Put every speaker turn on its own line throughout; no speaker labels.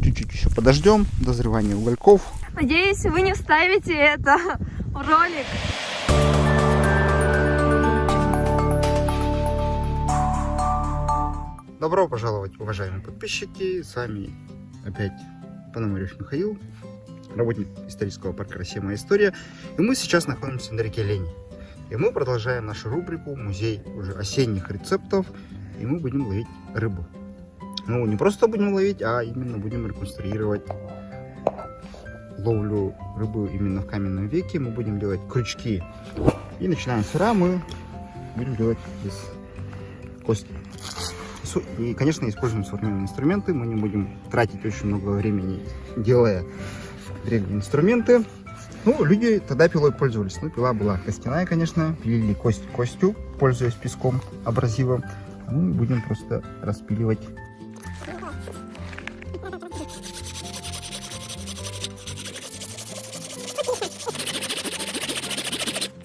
чуть-чуть еще подождем дозревания угольков.
Надеюсь, вы не вставите это в ролик.
Добро пожаловать, уважаемые подписчики. С вами опять Пономарев Михаил, работник исторического парка «Россия. Моя история». И мы сейчас находимся на реке Лени. И мы продолжаем нашу рубрику «Музей уже осенних рецептов». И мы будем ловить рыбу. Ну, не просто будем ловить, а именно будем реконструировать ловлю рыбы именно в каменном веке. Мы будем делать крючки. И начинаем с утра мы будем делать из кости. И, конечно, используем современные инструменты. Мы не будем тратить очень много времени, делая древние инструменты. Ну, люди тогда пилой пользовались. Ну, пила была костяная, конечно. Пилили кость костью, пользуясь песком, абразивом. А мы будем просто распиливать.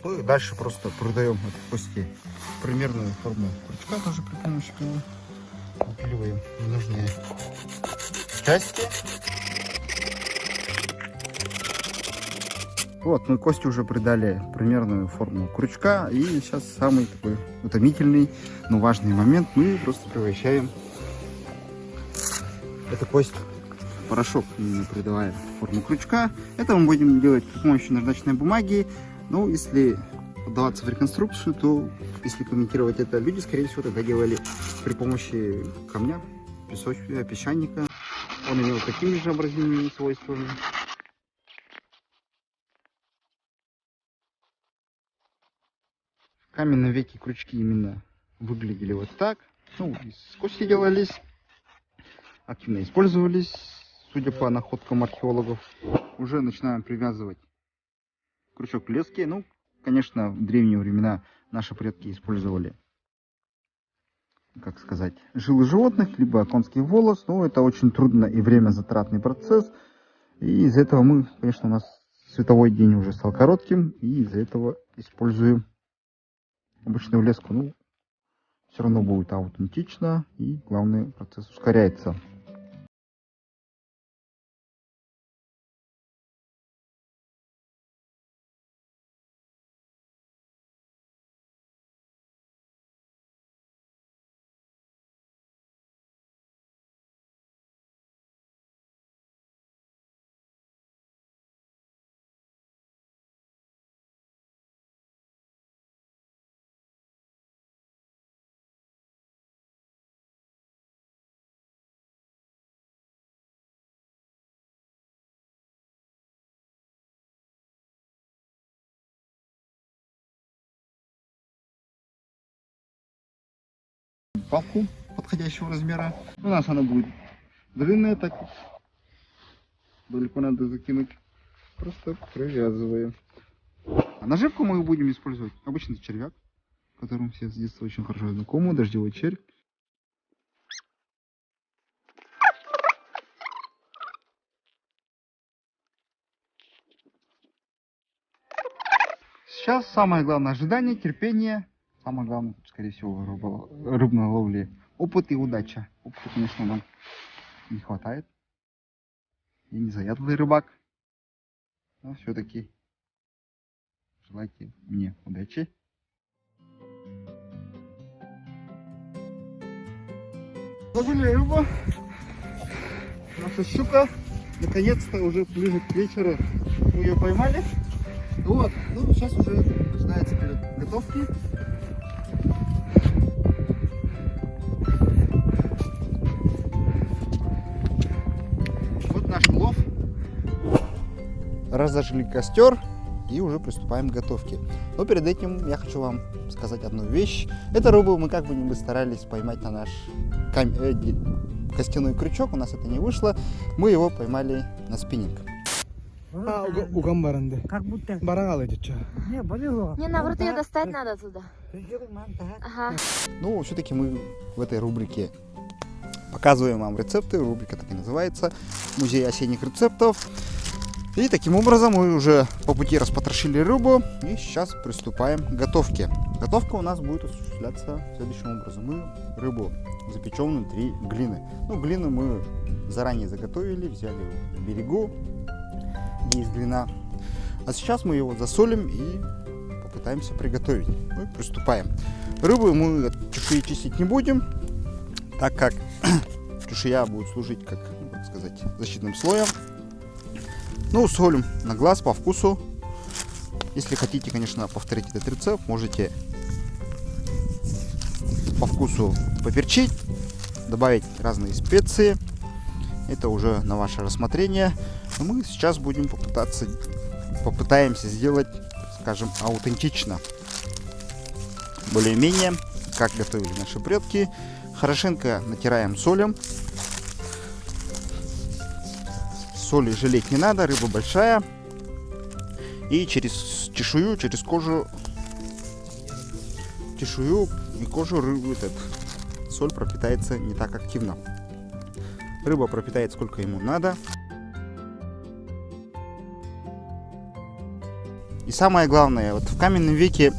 Ну и дальше просто продаем от кости примерную форму крючка, тоже при помощи пилы. Выпиливаем ненужные части. Вот, мы кости уже придали примерную форму крючка. И сейчас самый такой утомительный, но важный момент. Мы просто превращаем эту кость в порошок, именно придавая форму крючка. Это мы будем делать при помощи наждачной бумаги. Ну, если поддаваться в реконструкцию, то если комментировать это, люди, скорее всего, тогда делали при помощи камня, песчаника. Он имел такими же абразивными свойствами. В каменном веке крючки именно выглядели вот так. Ну, из кости делались, активно использовались, судя по находкам археологов. Уже начинаем привязывать крючок к леске. Ну, конечно, в древние времена наши предки использовали, как сказать, жилы животных, либо конский волос. Но это очень трудно и времязатратный процесс. И из-за этого мы, конечно, у нас световой день уже стал коротким. И из-за этого используем обычную леску. Ну, все равно будет аутентично. И, главное, процесс ускоряется. Палку подходящего размера. У нас она будет длинная, так далеко надо закинуть. Просто привязываем. А наживку мы будем использовать обычный червяк, которым все с детства очень хорошо знакомы, дождевой червь. Сейчас самое главное ожидание, терпение. Самое главное, скорее всего, рыбной ловли. Опыт и удача. Опыта, конечно, нам не хватает. Я не заядлый рыбак. Но все-таки желайте мне удачи. Ловили рыбу. Наша щука. Наконец-то уже ближе к вечеру мы ее поймали. Вот. Ну, сейчас уже начинается период готовки. Вот наш улов. Разожгли костер и уже приступаем к готовке. Но перед этим я хочу вам сказать одну вещь. Эту рыбу мы как бы не старались поймать на наш костяной крючок. У нас это не вышло. Мы его поймали на спиннинг.
Как будто.
Не, наоборот, ее достать надо оттуда. Ага.
Ну, все-таки мы в этой рубрике показываем вам рецепты. Рубрика так и называется. Музей осенних рецептов. И таким образом мы уже по пути распотрошили рыбу. И сейчас приступаем к готовке. Готовка у нас будет осуществляться следующим образом. Мы рыбу запечем внутри глины. Ну, глину мы заранее заготовили, взяли его на берегу, где есть глина. А сейчас мы его засолим и попытаемся приготовить. Ну и приступаем. Рыбу мы от чешуи чистить не будем, так как чешуя будет служить, как сказать, защитным слоем. Ну, солим на глаз по вкусу. Если хотите, конечно, повторить этот рецепт, можете по вкусу поперчить, добавить разные специи. Это уже на ваше рассмотрение. Но мы сейчас будем попытаемся сделать, скажем, аутентично. Более-менее, как готовили наши предки. Хорошенько натираем солем. Соли жалеть не надо, рыба большая. И через чешую, через кожу и кожу рыбы соль пропитается не так активно. Рыба пропитает сколько ему надо. И самое главное, вот в каменном веке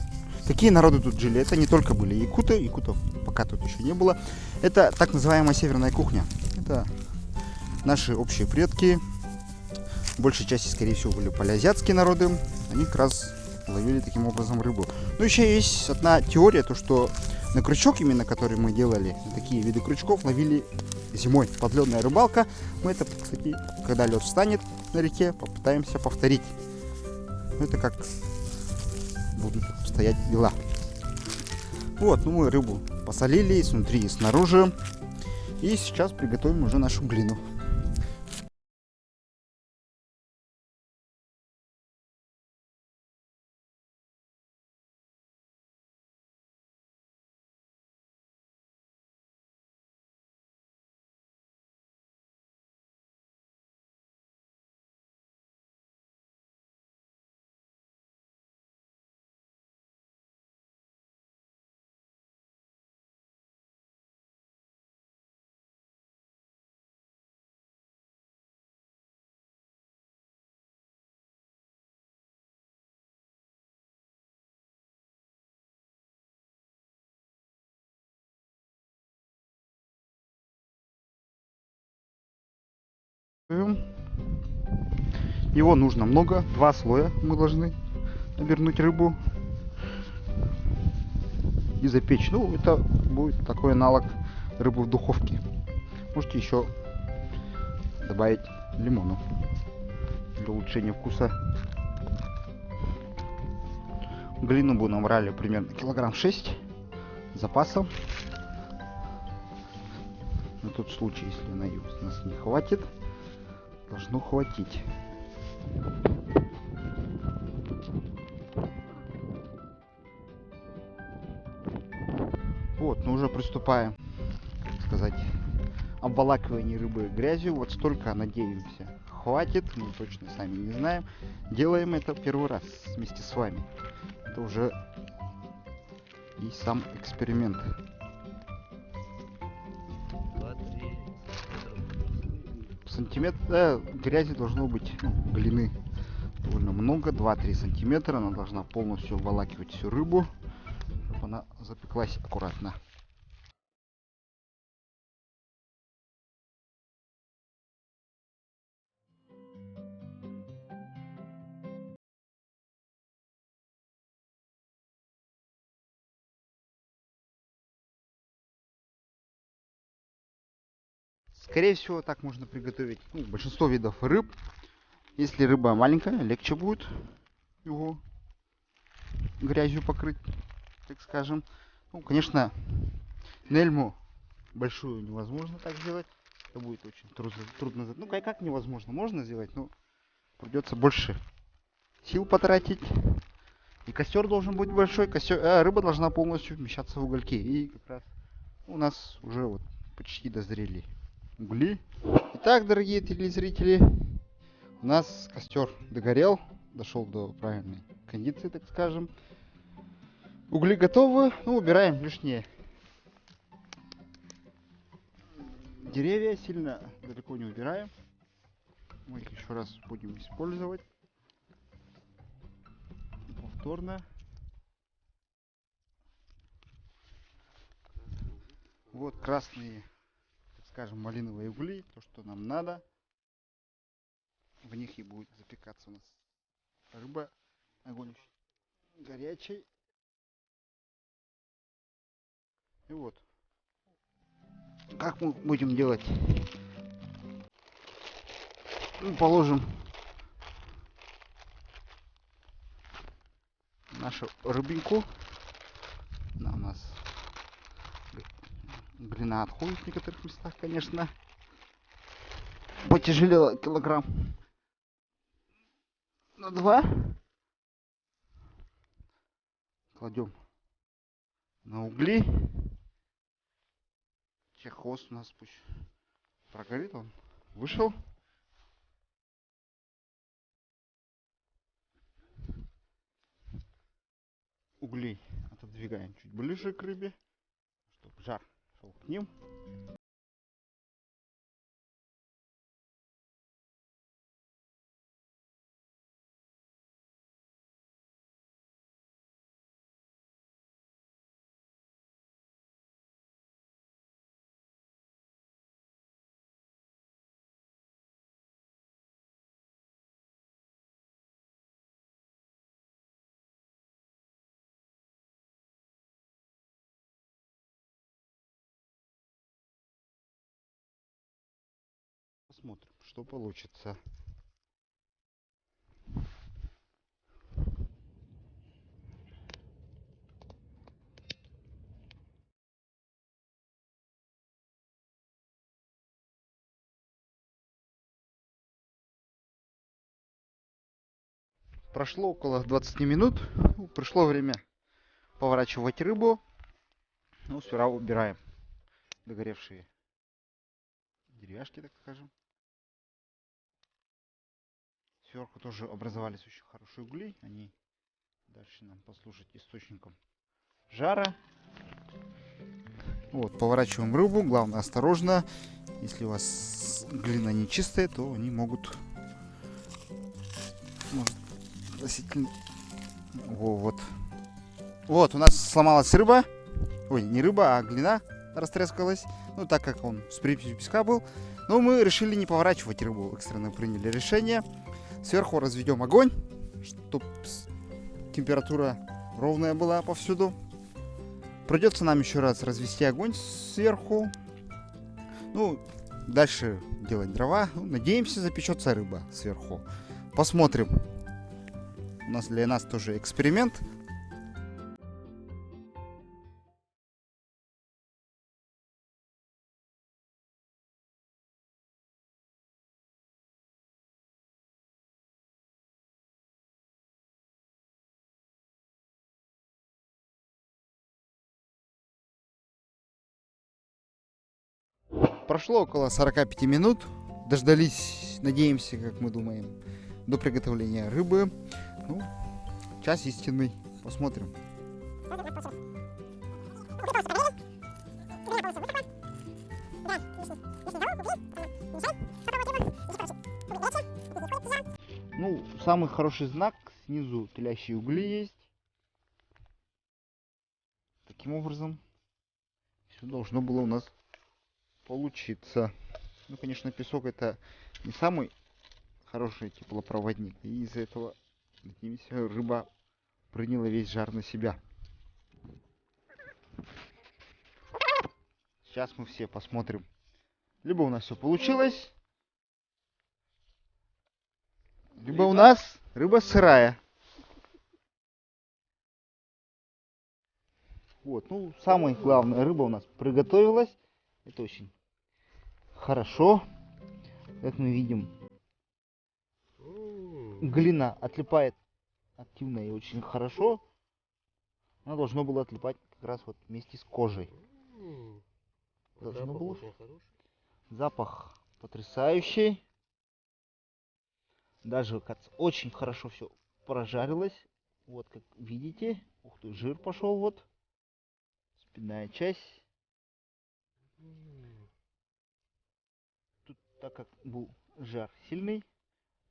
какие народы тут жили? Это не только были якуты, якутов пока тут еще не было. Это так называемая северная кухня. Это наши общие предки. В большей части, скорее всего, были палеазиатские народы. Они как раз ловили таким образом рыбу. Но еще есть одна теория, то что на крючок, именно который мы делали, такие виды крючков ловили зимой. Подледная рыбалка. Мы это, кстати, когда лед встанет на реке, попытаемся повторить. Это как будут обстоять дела. Вот, ну мы рыбу посолили и снутри, и снаружи. И сейчас приготовим уже нашу глину. Его нужно много, 2 слоя мы должны навернуть рыбу и запечь. Ну, это будет такой аналог рыбы в духовке. Можете еще добавить лимону для улучшения вкуса. Глину бы набрали примерно килограмм 6 запасом. На тот случай, если у нас не хватит, должно хватить. Вот, мы уже приступаем, как сказать, обволакивание рыбы грязью. Вот столько, надеемся, хватит. Мы точно сами не знаем. Делаем это первый раз вместе с вами. Это уже и сам эксперимент. Сантиметр грязи должно быть, глины довольно много, 2-3 сантиметра. Она должна полностью обволакивать всю рыбу, чтобы она запеклась аккуратно. Скорее всего, так можно приготовить большинство видов рыб. Если рыба маленькая, легче будет его грязью покрыть, так скажем. Ну, конечно, нельму большую невозможно так сделать. Это будет очень трудно. Ну, как невозможно. Можно сделать, но придется больше сил потратить. И костер должен быть большой. Рыба должна полностью вмещаться в угольки. И как раз у нас уже вот почти дозрели угли. Итак, дорогие телезрители, у нас костер догорел, дошел до правильной кондиции, так скажем. Угли готовы. Ну, убираем лишние деревья, сильно далеко не убираем. Мы их еще раз будем использовать повторно. Вот красные, так скажем, малиновые угли, то, что нам надо. В них и будет запекаться у нас рыба. Огонь горячий. И вот. Как мы будем делать? Положим нашу рыбинку. Она у нас длина отходит в некоторых местах, конечно. Потяжелела килограмм на 2. Кладем на угли. Хвост у нас пусть прогорит, он вышел. Угли отодвигаем чуть ближе к рыбе, чтобы жар шел к ним. Посмотрим, что получится. Прошло около 20 минут. Пришло время поворачивать рыбу. Ну, сперва убираем догоревшие деревяшки, так скажем. Сверху тоже образовались очень хорошие угли. Они дальше нам послужат источником жара. Вот, поворачиваем рыбу. Главное, осторожно. Если у вас глина не чистая, то они могут относительно... Вот. Вот, у нас сломалась рыба. Ой, не рыба, а глина растрескалась. Ну, так как он с приписью песка был. Но мы решили не поворачивать рыбу. Экстренно приняли решение. Сверху разведем огонь, чтобы температура ровная была повсюду. Придется нам еще раз развести огонь сверху. Ну, дальше делать дрова. Ну, надеемся, запечется рыба сверху. Посмотрим. У нас для нас тоже эксперимент. Прошло около 45 минут. Дождались, надеемся, как мы думаем, до приготовления рыбы. Ну, час истинный. Посмотрим. Ну, самый хороший знак. Снизу тлящие угли есть. Таким образом, все должно было у нас получиться. Ну, конечно, песок это не самый хороший теплопроводник. И из-за этого, надеемся, рыба приняла весь жар на себя. Сейчас мы все посмотрим. Либо у нас все получилось, либо у нас рыба сырая. Вот, ну, самое главное, рыба у нас приготовилась. Это очень хорошо. Как мы видим, глина отлипает активно и очень хорошо. Она должна была отлипать как раз вот вместе с кожей. Должно было. Запах потрясающий. Даже как очень хорошо все прожарилось. Вот как видите. Ух ты, жир пошел вот. Спинная часть. Тут, так как был жар сильный,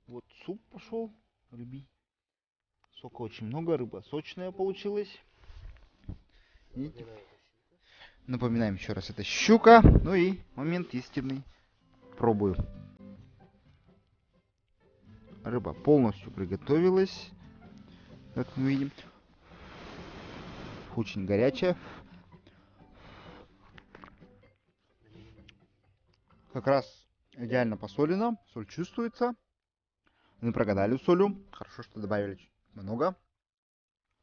вот суп пошел. Рыбий. Сока очень много, рыба сочная получилась. Видите? Напоминаем еще раз, это щука. Ну и момент истинный. Пробую. Рыба полностью приготовилась. Как мы видим. Очень горячая. Как раз идеально посолено. Соль чувствуется. Мы прогадали солью. Хорошо, что добавили чуть много.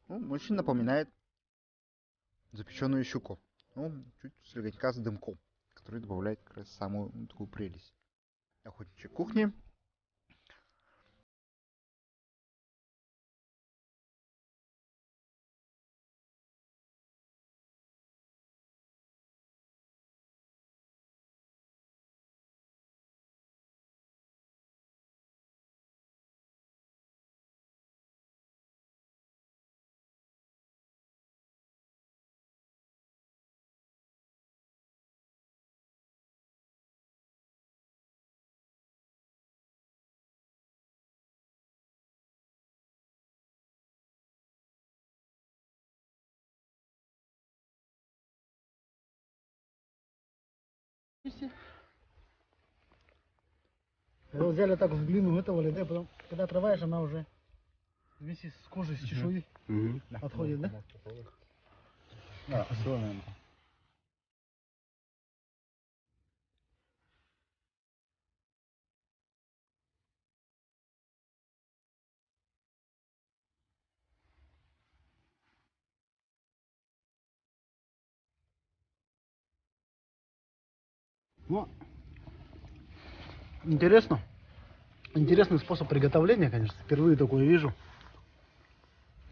Ну, очень напоминает запеченную щуку. Ну, чуть слегка с дымком, который добавляет как раз самую такую прелесть охотничьей кухни.
Его взяли так в глину, вытовали, да, потом, когда отрываешь, она уже вместе с кожей, с чешуей отходит, да?
Да, особенно.
Ну, интересно. Интересный способ приготовления, конечно. Впервые такой вижу.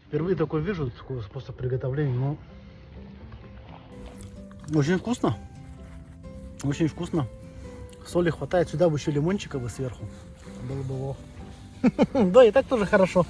Впервые такой вижу, такой способ приготовления. Но очень вкусно. Очень вкусно. Соли хватает. Сюда бы еще лимончика бы сверху. Было бы ох. Да, и так тоже хорошо.